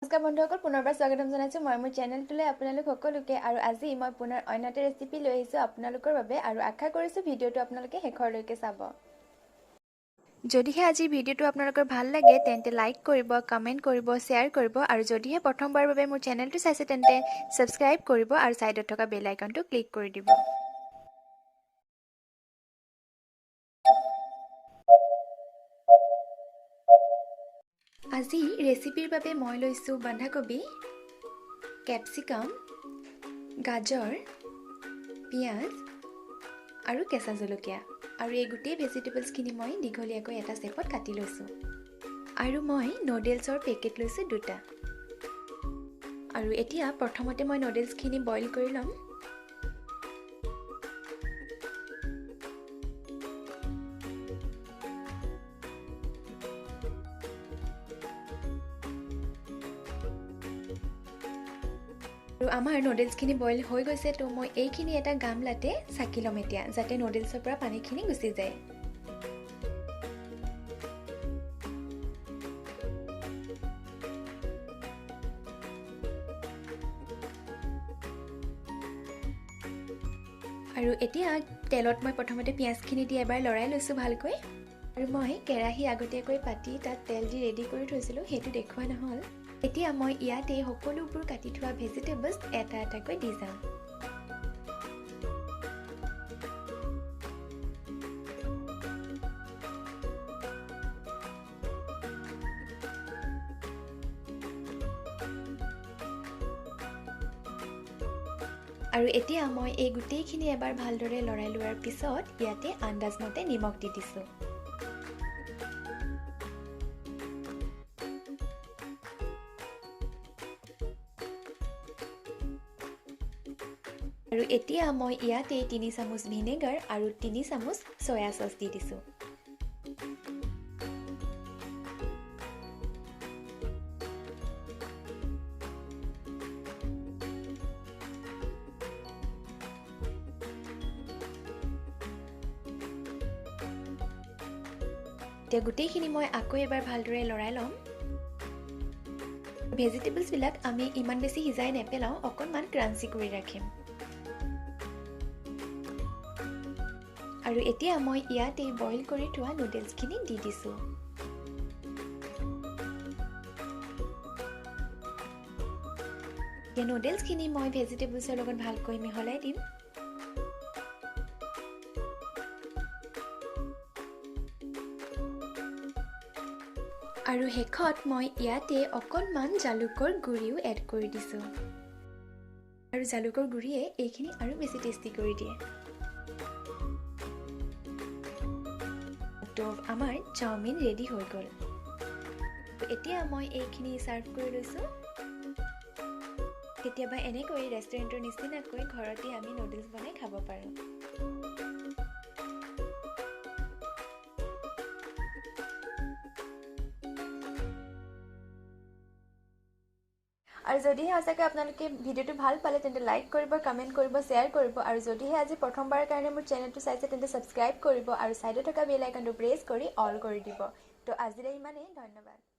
নমস্কাৰ বন্ধুসকল, পুনৰবাৰ স্বাগতম জনাইছোঁ মই মোৰ চেনেলটোলৈ আপোনালোক সকলোকে। আৰু আজি মই পুনৰ অন্য এটা ৰেচিপি লৈ আহিছোঁ আপোনালোকৰ বাবে, আৰু আশা কৰিছোঁ ভিডিঅ'টো আপোনালোকে শেষৰলৈকে চাব। যদিহে আজি ভিডিঅ'টো আপোনালোকৰ ভাল লাগে তেন্তে লাইক কৰিব, কমেণ্ট কৰিব, শ্বেয়াৰ কৰিব, আৰু যদিহে প্ৰথমবাৰৰ বাবে মোৰ চেনেলটো চাইছে তেন্তে ছাবস্ক্ৰাইব কৰিব আৰু ছাইডত থকা বেল আইকনটো ক্লিক কৰি দিব। আজি ৰেচিপিৰ বাবে মই লৈছোঁ বন্ধাকবি, কেপচিকাম, গাজৰ, পিঁয়াজ আৰু কেঁচা জলকীয়া। আৰু এই গোটেই ভেজিটেবলছখিনি মই দীঘলীয়াকৈ এটা শেপত কাটি লৈছোঁ। আৰু মই নুডলছৰ পেকেট লৈছোঁ 2টা। আৰু এতিয়া প্ৰথমতে মই নুডলছখিনি বইল কৰি ল'ম। আৰু আমাৰ নুডলছখিনি বইল হৈ গৈছে, তো মই এইখিনি এটা গামলাতে চাকি ল'ম এতিয়া, যাতে নুডলছৰ পৰা পানীখিনি গুচি যায়। আৰু এতিয়া তেলত মই প্ৰথমতে পিঁয়াজখিনি দি এবাৰ লৰাই লৈছোঁ ভালকৈ। আৰু মই কেৰাহী আগতীয়াকৈ পাতি তাত তেল দি ৰেডি কৰি থৈছিলোঁ, সেইটো দেখুওৱা নহ'ল। এতিয়া মই ইয়াতে সকলোবোৰ কাটি থোৱা ভেজিটেবলছ এটা এটাকৈ দি যাম। আৰু এতিয়া মই এই গোটেইখিনি এবাৰ ভালদৰে লৰাই লোৱাৰ পিছত ইয়াতে আন্দাজমতে নিমখ দি দিছোঁ। আৰু এতিয়া মই ইয়াতে 3 চামুচ ভিনেগাৰ আৰু 3 চামুচ চয়া চচ দি দিছোঁ। এতিয়া গোটেইখিনি মই আকৌ এবাৰ ভালদৰে লৰাই ল'ম। ভেজিটেবলছবিলাক আমি ইমান বেছি সিজাই নেপেলাওঁ, অকণমান ক্ৰাঞ্চি কৰি ৰাখিম। আৰু এতিয়া মই ইয়াতে বইল কৰি থোৱা নুডলছখিনি দি দিছোঁ। এই নুডলছখিনি মই ভেজিটেবলছৰ লগত ভালকৈ মিহলাই দিম। আৰু শেষত মই ইয়াতে অকণমান জালুকৰ গুড়িও এড কৰি দিছোঁ। আৰু জালুকৰ গুড়িয়ে এইখিনি আৰু বেছি টেষ্টি কৰি দিয়ে। তো আমাৰ চাওমিন ৰেডি হৈ গ'ল। এতিয়া মই এইখিনি ছাৰ্ভ কৰি লৈছোঁ। কেতিয়াবা এনেকৈ ৰেষ্টুৰেণ্টৰ নিচিনাকৈ ঘৰতে আমি নুডলছ বনাই খাব পাৰোঁ। আৰু যদিহে সঁচাকৈ আপোনালোকে ভিডিঅ'টো ভাল পালে তেন্তে লাইক কৰিব, কমেণ্ট কৰিব, শ্বেয়াৰ কৰিব, আৰু যদিহে আজি প্ৰথমবাৰৰ কাৰণে মোৰ চেনেলটো চাইছে তেন্তে ছাবস্ক্ৰাইব কৰিব আৰু ছাইডত থকা বেল আইকনটো প্ৰেছ কৰি অল কৰি দিব। তো আজিলৈ ইমানেই, ধন্যবাদ।